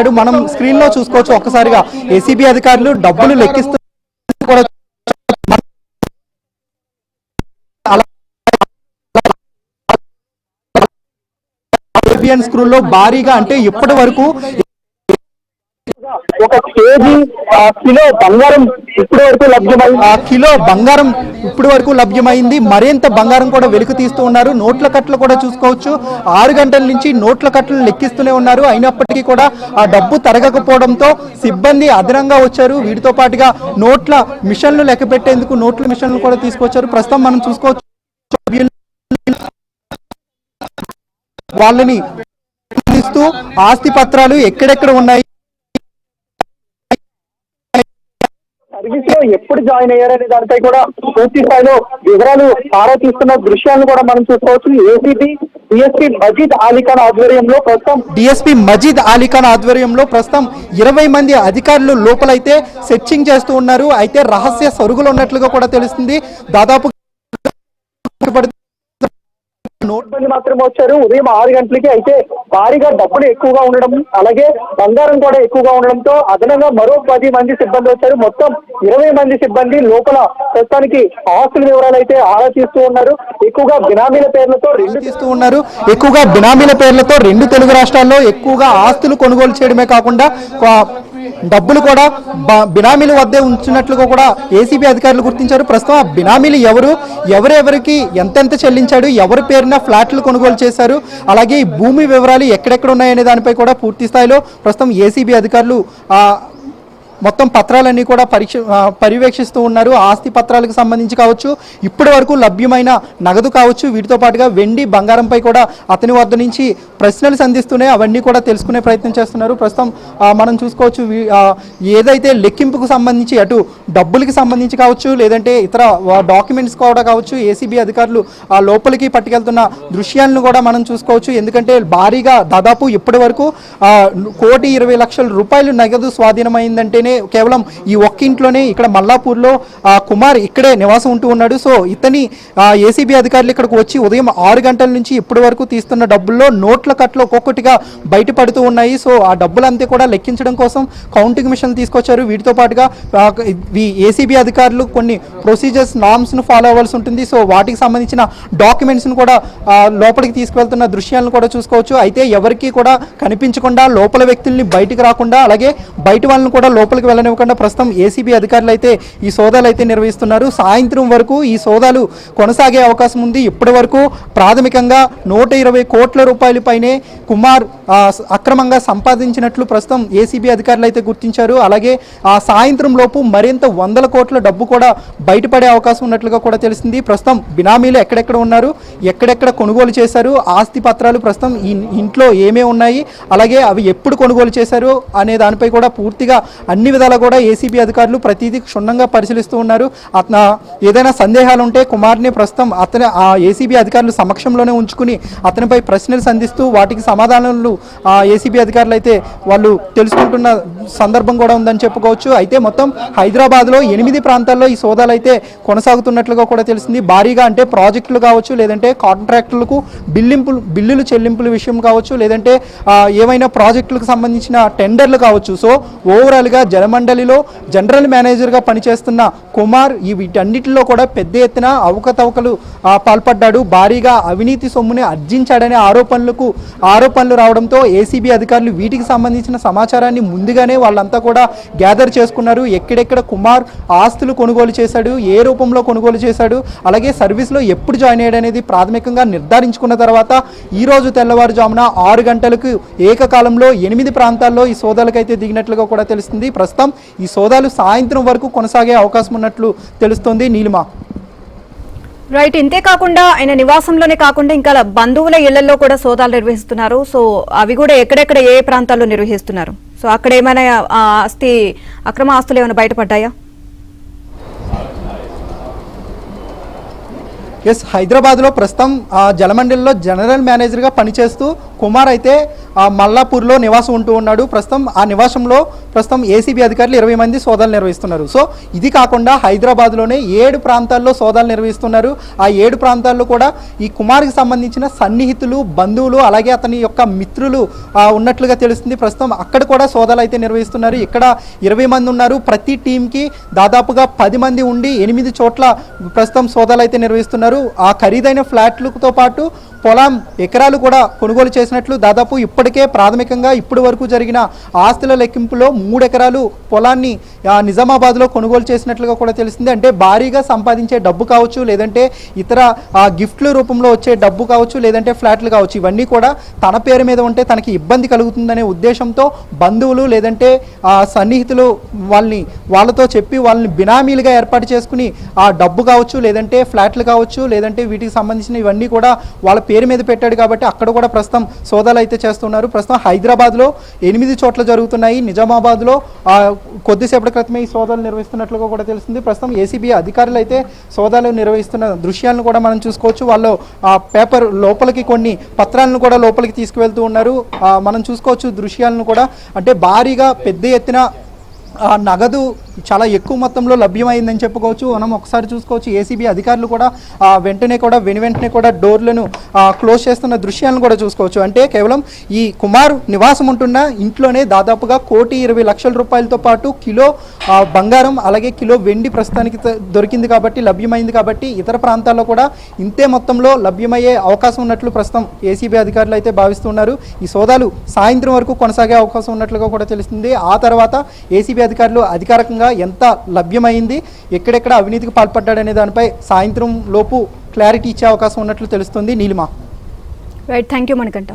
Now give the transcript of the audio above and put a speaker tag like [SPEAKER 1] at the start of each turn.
[SPEAKER 1] లెక్కించాడు. మనం స్క్రీన్ లో చూసుకోవచ్చు ఒక్కసారిగా ఏసీబీ అధికారులు డబ్బులు లెక్కిస్తూ కూడా ఏబిఎన్ స్క్రూల్లో భారీగా అంటే ఇప్పటి వరకు
[SPEAKER 2] ఒక కేజీ కిలో బంగారం ఇప్పటి వరకు లభ్యమైంది.
[SPEAKER 1] కిలో బంగారం ఇప్పటి వరకు లభ్యమైంది. మరింత బంగారం కూడా వెలికి తీస్తూ ఉన్నారు. నోట్ల కట్టలు కూడా చూసుకోవచ్చు. 6 గంటల నుంచి నోట్ల కట్టలు లెక్కిస్తూనే ఉన్నారు. అయినప్పటికీ కూడా ఆ డబ్బు తరగకపోవడంతో సిబ్బంది అదనంగా వచ్చారు. వీటితో పాటుగా నోట్ల మిషన్లు లెక్క పెట్టేందుకు నోట్ల మిషన్లు కూడా తీసుకొచ్చారు. ప్రస్తుతం మనం చూసుకోవచ్చు వాళ్ళని ఆస్తి పత్రాలు ఎక్కడెక్కడ ఉన్నాయి,
[SPEAKER 2] సర్వీస్ లో ఎప్పుడు జాయిన్ అయ్యారనే దానిపై కూడా పూర్తి స్థాయిలో వివరాలు ఆరా తీస్తున్న దృశ్యాలను కూడా మనం చూసుకోవచ్చు. ఏసీబీ డిఎస్పీ మజీద్ అలీఖాన్ ఆధ్వర్యంలో ప్రస్తుతం
[SPEAKER 1] 20 మంది అధికారులు లోపలైతే సెర్చింగ్ చేస్తూ ఉన్నారు. అయితే రహస్య సరుగులు ఉన్నట్లుగా కూడా తెలుస్తుంది. దాదాపు
[SPEAKER 2] నోట్బంది మాత్రం వచ్చారు ఉదయం 6 గంటలకి. అయితే భారీగా డబ్బులు ఎక్కువగా ఉండడం అలాగే బంగారం కూడా ఎక్కువగా ఉండడంతో అదనంగా మరో 10 మంది సిబ్బంది వచ్చారు. మొత్తం 20 మంది సిబ్బంది లోపల ప్రస్తుతానికి ఆస్తుల వివరాలు అయితే ఆరా తీస్తూ ఉన్నారు. ఎక్కువగా బినామీల పేర్లతో రెండు
[SPEAKER 1] తెలుగు రాష్ట్రాల్లో ఎక్కువగా ఆస్తులు కొనుగోలు చేయడమే కాకుండా డబ్బులు కూడా బినామీల వద్దే ఉంచినట్లుగా కూడా ఏసీబీ అధికారులు గుర్తించారు. ప్రస్తుతం ఆ బినామీలు ఎవరెవరికి ఎంతెంత చెల్లించాడు, ఎవరి పేరున ఫ్లాట్లు కొనుగోలు చేశారు, అలాగే ఈ భూమి వివరాలు ఎక్కడెక్కడ ఉన్నాయనే దానిపై కూడా పూర్తి స్థాయిలో ప్రస్తుతం ఏసీబీ అధికారులు మొత్తం పత్రాలన్నీ కూడా పర్యవేక్షిస్తూ ఉన్నారు. ఆస్తి పత్రాలకు సంబంధించి కావచ్చు, ఇప్పటి వరకు లభ్యమైన నగదు కావచ్చు, వీటితో పాటుగా వెండి బంగారంపై కూడా అతని వద్ద నుంచి ప్రశ్నలు సంధిస్తూనే అవన్నీ కూడా తెలుసుకునే ప్రయత్నం చేస్తున్నారు. ప్రస్తుతం మనం చూసుకోవచ్చు ఏదైతే లెక్కింపుకు సంబంధించి అటు డబ్బులకి సంబంధించి కావచ్చు, లేదంటే ఇతర డాక్యుమెంట్స్ కూడా కావచ్చు, ఏసీబీ అధికారులు ఆ లోపలికి పట్టుకెళ్తున్న దృశ్యాలను కూడా మనం చూసుకోవచ్చు. ఎందుకంటే భారీగా దాదాపు ఇప్పటి వరకు 1,20,00,000 రూపాయలు నగదు స్వాధీనమైందంటేనే కేవలం ఈ ఒక్క ఇంట్లోనే ఇక్కడ మల్లాపూర్లో కుమార్ ఇక్కడే నివాసం ఉంటూ ఉన్నాడు. సో ఇతని ఏసీబీ అధికారులు ఇక్కడికి వచ్చి ఉదయం 6 గంటల నుంచి ఇప్పటి వరకు తీస్తున్న డబ్బుల్లో నోట్ల కట్లు ఒక్కొక్కటిగా బయటపడుతూ ఉన్నాయి. సో ఆ డబ్బులంతా కూడా లెక్కించడం కోసం కౌంటింగ్ మిషన్ తీసుకొచ్చారు. వీటితో పాటుగా ఏసీబీ అధికారులు కొన్ని ప్రొసీజర్స్ నామ్స్ను ఫాలో అవ్వాల్సి ఉంటుంది. సో వాటికి సంబంధించిన డాక్యుమెంట్స్ను కూడా లోపలికి తీసుకువెళ్తున్న దృశ్యాలను కూడా చూసుకోవచ్చు. అయితే ఎవరికి కూడా కనిపించకుండా లోపల వ్యక్తుల్ని బయటికి రాకుండా అలాగే బయట వాళ్ళని కూడా లోపలికి వెళ్ళనివ్వకుండా ప్రస్తుతం ఏసీబీ అధికారులు అయితే ఈ సోదాలు అయితే నిర్వహిస్తున్నారు. సాయంత్రం వరకు ఈ సోదాలు కొనసాగే అవకాశం ఉంది. ఇప్పటి వరకు ప్రాథమికంగా 120 కోట్ల రూపాయల పైనే కుమార్ అక్రమంగా సంపాదించినట్లు ప్రస్తుతం ఏసీబీ అధికారులు అయితే గుర్తించారు. అలాగే ఆ సాయంత్రం లోపు మరింత 100 కోట్ల డబ్బు కూడా బయటపడే అవకాశం ఉన్నట్లుగా కూడా తెలిసింది. ప్రస్తుతం బినామీలు ఎక్కడెక్కడ ఉన్నారు, ఎక్కడెక్కడ కొనుగోలు చేశారు, ఆస్తి పత్రాలు ప్రస్తుతం ఈ ఇంట్లో ఏమేమి ఉన్నాయి, అలాగే అవి ఎప్పుడు కొనుగోలు చేశారు అనే దానిపై కూడా పూర్తిగా అన్ని విధాలా కూడా ఏసీబీ అధికారులు ప్రతిదీ క్షుణ్ణంగా పరిశీలిస్తూ ఉన్నారు. ఏదైనా సందేహాలు ఉంటే కుమార్ని ప్రస్తుతం ఆ ఏసీబీ అధికారులు సమక్షంలోనే ఉంచుకుని అతనిపై ప్రశ్నలు సంధిస్తూ వాటికి సమాధానాలు ఏసీబీ అధికారులు అయితే వాళ్ళు తెలుసుకుంటున్న సందర్భం కూడా ఉందని చెప్పుకోవచ్చు. అయితే మొత్తం హైదరాబాద్లో 8 ప్రాంతాల్లో ఈ సోదాలు అయితే కొనసాగుతున్నట్లుగా కూడా తెలిసింది. భారీగా అంటే ప్రాజెక్టులు కావచ్చు, లేదంటే కాంట్రాక్టులకు బిల్లులు చెల్లింపుల విషయం కావచ్చు, లేదంటే ఏమైనా ప్రాజెక్టులకు సంబంధించిన టెండర్లు కావచ్చు. సో ఓవరాల్గా జలమండలిలో జనరల్ మేనేజర్గా పనిచేస్తున్న కుమార్ వీటన్నిటిలో కూడా పెద్ద ఎత్తున అవకతవకలు పాల్పడ్డాడు. భారీగా అవినీతి సొమ్ముని అర్జించాడనే ఆరోపణలు రావడంతో ఏసీబీ అధికారులు వీటికి సంబంధించిన సమాచారాన్ని ముందుగానే వాళ్ళంతా కూడా గ్యాదర్ చేసుకున్నారు. ఎక్కడెక్కడ కుమార్ ఆస్తులు కొనుగోలు చేశాడు, ఏ రూపంలో కొనుగోలు చేశాడు, అలాగే సర్వీస్లో ఎప్పుడు జాయిన్ అయ్యాడు అనేది ప్రాథమికంగా నిర్ధారించుకున్న తర్వాత ఈ రోజు తెల్లవారుజామున 6 గంటలకు ఏకకాలంలో 8 ప్రాంతాల్లో ఈ సోదాలకైతే దిగినట్లుగా కూడా తెలుస్తుంది. ప్రస్తుతం ఈ సోదాలు సాయంత్రం వరకు కొనసాగే అవకాశం ఉన్నట్లు తెలుస్తోంది. నీలిమా.
[SPEAKER 3] రైట్. ఇంతే కాకుండా ఆయన నివాసంలోనే కాకుండా ఇంకా బంధువుల ఇళ్లలో కూడా సోదాలు నిర్వహిస్తున్నారు. సో అవి కూడా ఎక్కడెక్కడ ఏ ప్రాంతాల్లో నిర్వహిస్తున్నారు? సో అక్కడ ఏమైనా అక్రమ ఆస్తులు ఏమైనా బయటపడ్డాయా?
[SPEAKER 1] ఎస్, హైదరాబాద్లో ప్రస్తుతం జలమండలిలో జనరల్ మేనేజర్గా పనిచేస్తూ కుమార్ అయితే మల్లాపూర్లో నివాసం ఉంటూ ఉన్నాడు. ప్రస్తుతం ఆ నివాసంలో ప్రస్తుతం ఏసీబీ అధికారులు 20 మంది సోదాలు నిర్వహిస్తున్నారు. సో ఇది కాకుండా హైదరాబాద్లోనే 7 ప్రాంతాల్లో సోదాలు నిర్వహిస్తున్నారు. ఆ 7 ప్రాంతాల్లో కూడా ఈ కుమార్కి సంబంధించిన సన్నిహితులు, బంధువులు, అలాగే అతని యొక్క మిత్రులు ఉన్నట్లుగా తెలుస్తుంది. ప్రస్తుతం అక్కడ కూడా సోదాలు అయితే నిర్వహిస్తున్నారు. ఇక్కడ 20 మంది ఉన్నారు. ప్రతి టీంకి దాదాపుగా 10 మంది ఉండి 8 చోట్ల ప్రస్తుతం సోదాలు అయితే నిర్వహిస్తున్నారు. ఆ ఖరీదైన ఫ్లాట్లతో పాటు పొలం ఎకరాలు కూడా కొనుగోలు చేసినట్లు దాదాపు ఇప్పటికే ప్రాథమికంగా ఇప్పటి వరకు జరిగిన ఆస్తుల లెక్కింపులో 3 ఎకరాలు పొలాన్ని నిజామాబాద్లో కొనుగోలు చేసినట్లుగా కూడా తెలిసింది. అంటే భారీగా సంపాదించే డబ్బు కావచ్చు, లేదంటే ఇతర గిఫ్ట్ల రూపంలో వచ్చే డబ్బు కావచ్చు, లేదంటే ఫ్లాట్లు కావచ్చు, ఇవన్నీ కూడా తన పేరు మీద ఉంటే తనకి ఇబ్బంది కలుగుతుందనే ఉద్దేశంతో బంధువులు లేదంటే సన్నిహితులు వాళ్ళతో చెప్పి వాళ్ళని బినామీలుగా ఏర్పాటు చేసుకుని ఆ డబ్బు కావచ్చు, లేదంటే ఫ్లాట్లు కావచ్చు, లేదంటే వీటికి సంబంధించిన ఇవన్నీ కూడా వాళ్ళ పేరు మీద పెట్టాడు. కాబట్టి అక్కడ కూడా ప్రస్తుతం సోదాలు అయితే చేస్తున్నారు. ప్రస్తుతం హైదరాబాద్లో 8 చోట్ల జరుగుతున్నాయి. నిజామాబాద్లో కొద్దిసేపటి క్రితమే ఈ సోదాలు నిర్వహిస్తున్నట్లుగా కూడా తెలిసింది. ప్రస్తుతం ఏసీబీ అధికారులు అయితే సోదాలు నిర్వహిస్తున్న దృశ్యాలను కూడా మనం చూసుకోవచ్చు. వాళ్ళు పేపర్ లోపలికి కొన్ని పత్రాలను కూడా లోపలికి తీసుకువెళ్తూ ఉన్నారు. మనం చూసుకోవచ్చు దృశ్యాలను కూడా. అంటే భారీగా పెద్ద ఎత్తున నగదు చాలా ఎక్కువ మొత్తంలో లభ్యమైందని చెప్పుకోవచ్చు. మనం ఒకసారి చూసుకోవచ్చు ఏసీబీ అధికారులు కూడా వెంటనే కూడా డోర్లను క్లోజ్ చేస్తున్న దృశ్యాలను కూడా చూసుకోవచ్చు. అంటే కేవలం ఈ కుమార్ నివాసం ఉంటున్న ఇంట్లోనే దాదాపుగా 1,20,00,000 రూపాయలతో పాటు కిలో బంగారం, అలాగే కిలో వెండి ప్రస్తుతానికి దొరికింది కాబట్టి, లభ్యమైంది కాబట్టి ఇతర ప్రాంతాల్లో కూడా ఇంతే మొత్తంలో లభ్యమయ్యే అవకాశం ఉన్నట్లు ప్రస్తుతం ఏసీబీ అధికారులు అయితే భావిస్తున్నారు. ఈ సోదాలు సాయంత్రం వరకు కొనసాగే అవకాశం ఉన్నట్లుగా కూడా తెలుస్తుంది. ఆ తర్వాత ఏసీబీ అధికారులు అధికారికంగా ఎంత లభ్యమైంది, ఎక్కడెక్కడ అవినీతికి పాల్పడ్డాడనే దానిపై సాయంత్రం లోపు క్లారిటీ ఇచ్చే అవకాశం ఉన్నట్లు తెలుస్తుంది. Neelima.
[SPEAKER 3] Right, thank you Manikanta.